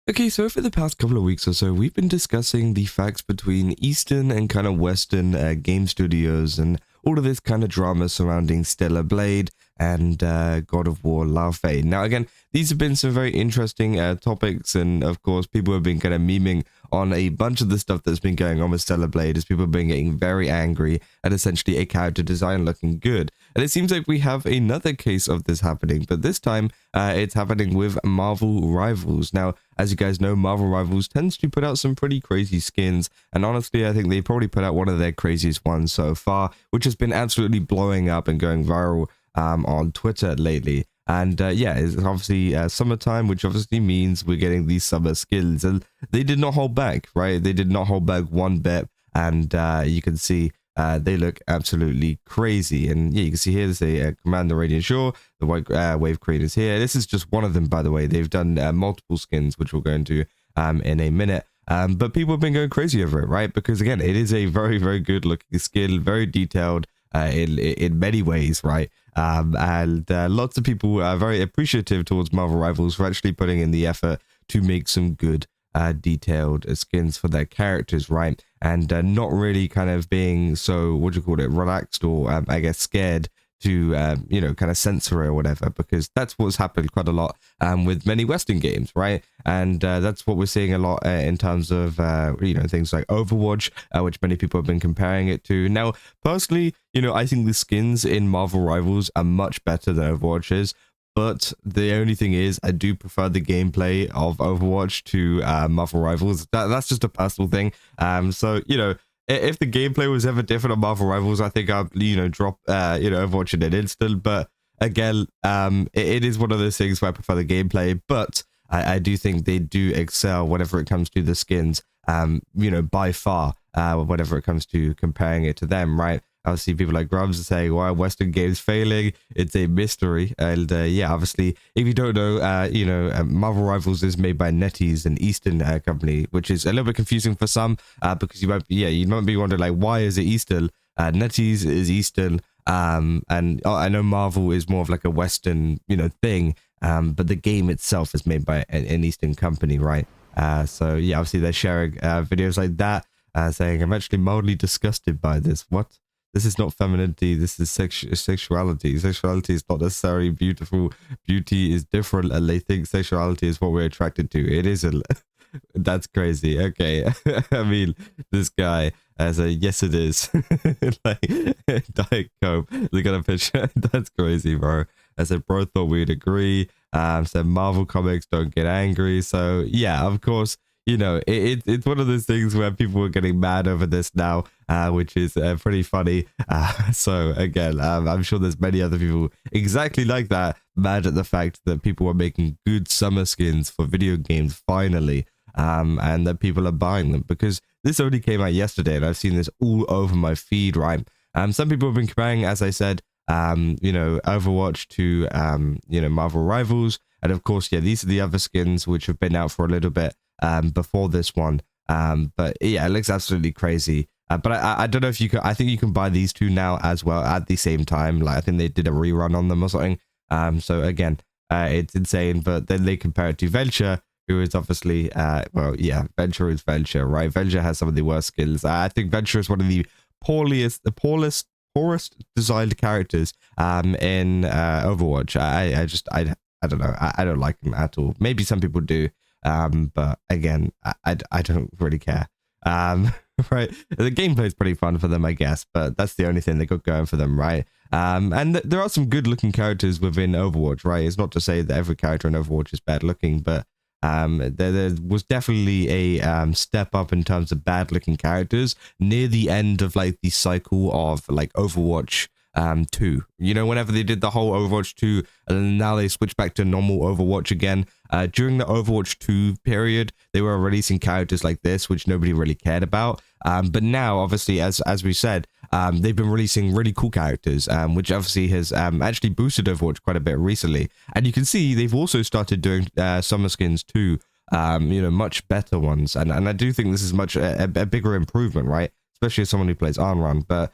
Okay, so over the past couple of weeks or so, we've been discussing the facts between Eastern and kind of Western game studios and all of this kind of drama surrounding Stellar Blade and God of War Larvae. Now, again, these have been some very interesting topics, and of course, people have been kind of memeing on a bunch of the stuff that's been going on with Stellar Blade as people have been getting very angry at essentially a character design looking good. And it seems like we have another case of this happening, but this time it's happening with Marvel Rivals. Now, as you guys know, Marvel Rivals tends to put out some pretty crazy skins, and honestly, I think they probably put out one of their craziest ones so far, which has been absolutely blowing up and going viral on Twitter lately. And yeah, it's obviously summertime, which obviously means we're getting these summer skins, and they did not hold back, right? They did not hold back one bit, and you can see they look absolutely crazy. And yeah, you can see here there's a Commander Radiant Shore, the White Wave Crane is here. This is just one of them, by the way. They've done multiple skins, which we'll go into in a minute. But people have been going crazy over it, right? Because again, it is a very, very good looking skin, very detailed in many ways, right? And lots of people are very appreciative towards Marvel Rivals for actually putting in the effort to make some good detailed skins for their characters, right? And not really kind of being so, what do you call it, relaxed or I guess scared to kind of censor it or whatever, because that's what's happened quite a lot with many Western games, right? And that's what we're seeing a lot in terms of things like Overwatch, which many people have been comparing it to. Now, personally, I think the skins in Marvel Rivals are much better than Overwatch is. But the only thing is, I do prefer the gameplay of Overwatch to Marvel Rivals. That's just a personal thing. So if the gameplay was ever different on Marvel Rivals, I think I'd drop Overwatch in an instant. But again, it is one of those things where I prefer the gameplay. But I do think they do excel whenever it comes to the skins. By far, whenever it comes to comparing it to them, right? I see people like Grubs saying, why are Western games failing? It's a mystery. And yeah, obviously, if you don't know, Marvel Rivals is made by NetEase, an Eastern company, which is a little bit confusing for some because you might be wondering, like, why is it Eastern? NetEase is Eastern. And I know Marvel is more of like a Western, thing. But the game itself is made by an Eastern company, right? So yeah, obviously they're sharing videos like that, saying, I'm actually mildly disgusted by this. What? This is not femininity, this is sexuality. Sexuality is not necessarily beautiful. Beauty is different, and they think sexuality is what we're attracted to. It isn't. That's crazy. Okay. I mean, this guy as a yes it is. Like Diet Coke. Look at a picture. That's crazy, bro. I said bro thought we'd agree. Said Marvel Comics don't get angry. So yeah, of course, it's one of those things where people are getting mad over this now, which is pretty funny. So again, I'm sure there's many other people exactly like that, mad at the fact that people are making good summer skins for video games finally, and that people are buying them, because this only came out yesterday and I've seen this all over my feed, right? Some people have been comparing, as I said, Overwatch to, Marvel Rivals. And of course, yeah, these are the other skins which have been out for a little bit before this one. But yeah, it looks absolutely crazy. But I don't know if you can, I think you can buy these two now as well at the same time. Like, I think they did a rerun on them or something. So again, it's insane. But then they compare it to Venture, who is obviously, Venture is Venture, right? Venture has some of the worst skills. I think Venture is one of the poorest designed characters in Overwatch. I don't know. I don't like him at all. Maybe some people do. But again, I don't really care. Right. The gameplay is pretty fun for them, I guess, but that's the only thing they got going for them, right? And there are some good looking characters within Overwatch, right? It's not to say that every character in Overwatch is bad looking, but there was definitely a step up in terms of bad looking characters near the end of like the cycle of like Overwatch 2. Whenever they did the whole Overwatch 2 and now they switched back to normal Overwatch again, during the Overwatch 2 period, they were releasing characters like this, which nobody really cared about. But now, obviously, as we said, they've been releasing really cool characters, which obviously has actually boosted Overwatch quite a bit recently. And you can see they've also started doing summer skins too, much better ones. And I do think this is much a bigger improvement, right? Especially as someone who plays Arm. But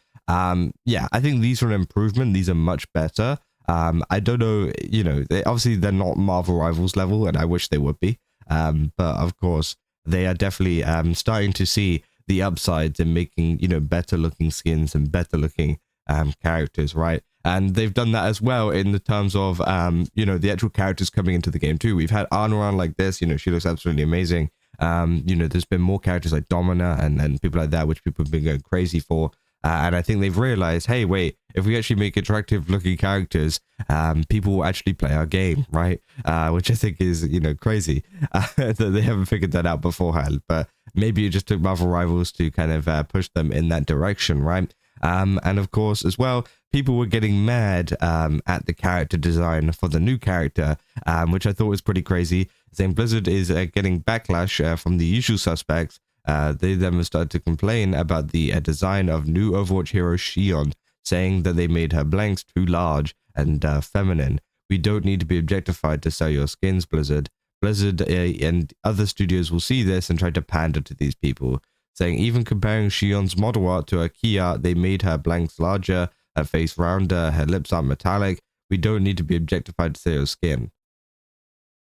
yeah, I think these are an improvement. These are much better. I don't know, obviously they're not Marvel Rivals level, and I wish they would be. But of course, they are definitely starting to see the upsides in making, you know, better looking skins and better looking characters, right? And they've done that as well in the terms of, you know, the actual characters coming into the game too. We've had Arnoran like this, you know, she looks absolutely amazing. You know, there's been more characters like Domina and people like that, which people have been going crazy for. And I think they've realized, hey, wait, if we actually make attractive looking characters, people will actually play our game, right? Which I think is, you know, crazy that they haven't figured that out beforehand. But maybe it just took Marvel Rivals to kind of push them in that direction, right? And of course, as well, people were getting mad at the character design for the new character, which I thought was pretty crazy. Saying Blizzard is getting backlash from the usual suspects. They then started to complain about the design of new Overwatch hero Xion, saying that they made her blanks too large and feminine. We don't need to be objectified to sell your skins, Blizzard. Blizzard and other studios will see this and try to pander to these people, saying even comparing Xion's model art to her key art, they made her blanks larger, her face rounder, her lips aren't metallic. We don't need to be objectified to sell your skin.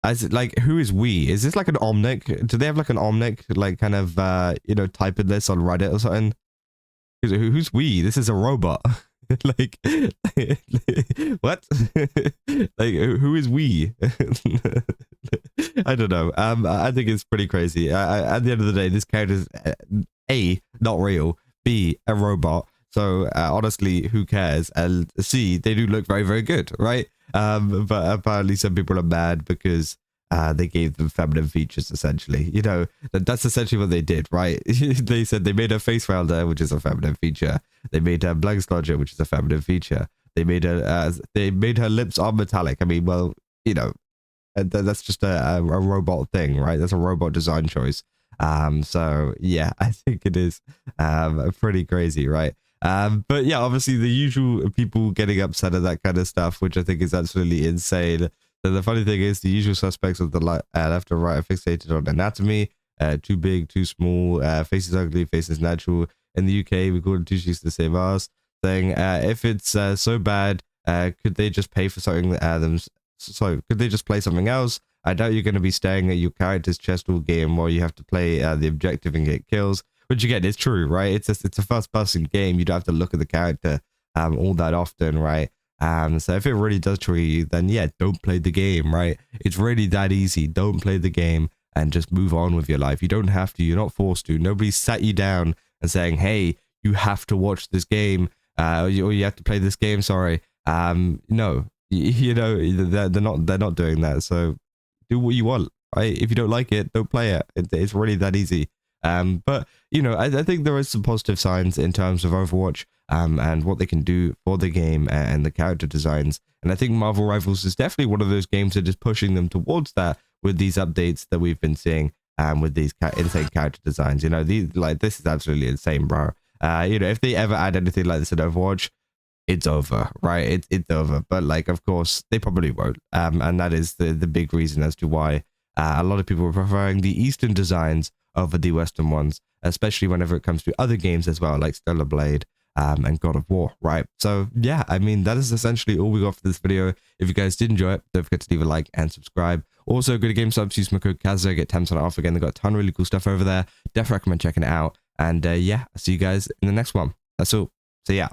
As it, like, who is we? Is this like an Omnic? Do they have like an Omnic, like kind of, you know, typing this on Reddit or something? Who's we? This is a robot. Like, what? Like, who is we? I don't know. I think it's pretty crazy. At the end of the day, this character is A, not real, B, a robot. So honestly, who cares? And C, they do look very, very good, right? But apparently some people are mad because they gave them feminine features, essentially. You know, that's essentially what they did, right? They said they made her face rounder, which is a feminine feature. They made her blanks larger, which is a feminine feature. They made her lips are metallic. I mean, well, you know, that's just a robot thing, right? That's a robot design choice. So yeah, I think it is pretty crazy, right? But yeah, obviously the usual people getting upset at that kind of stuff, which I think is absolutely insane. So the funny thing is the usual suspects of the left and right are fixated on anatomy, too big, too small, faces ugly, faces natural. In the UK, we call it two cheeks to save us, saying if it's so bad, could they just pay for something so could they just play something else? I doubt you're going to be staring at your character's chest all game while you have to play the objective and get kills. Which again is true, right? It's a first-person game. You don't have to look at the character all that often, right? So if it really does trigger you, then yeah, don't play the game, right? It's really that easy. Don't play the game and just move on with your life. You don't have to. You're not forced to. Nobody sat you down and saying, "Hey, you have to watch this game, or you have to play this game." Sorry, no, you know they're not doing that. So do what you want, right? If you don't like it, don't play it. It's really that easy. But you know, I think there is some positive signs in terms of Overwatch and what they can do for the game and the character designs. And I think Marvel Rivals is definitely one of those games that is pushing them towards that with these updates that we've been seeing with these insane character designs. You know, this is absolutely insane, bro. You know, if they ever add anything like this in Overwatch, it's over, right? It's over. But like, of course, they probably won't. And that is the big reason as to why a lot of people are preferring the Eastern designs over the Western ones, especially whenever it comes to other games as well, like Stellar Blade and God of War, right? So yeah, I mean, that is essentially all we got for this video. If you guys did enjoy it, don't forget to leave a like and subscribe. Also, go to GameStop, use my code Kazza, get 10% off. Again, they've got a ton of really cool stuff over there. Definitely recommend checking it out. And yeah, I'll see you guys in the next one. That's all. See ya.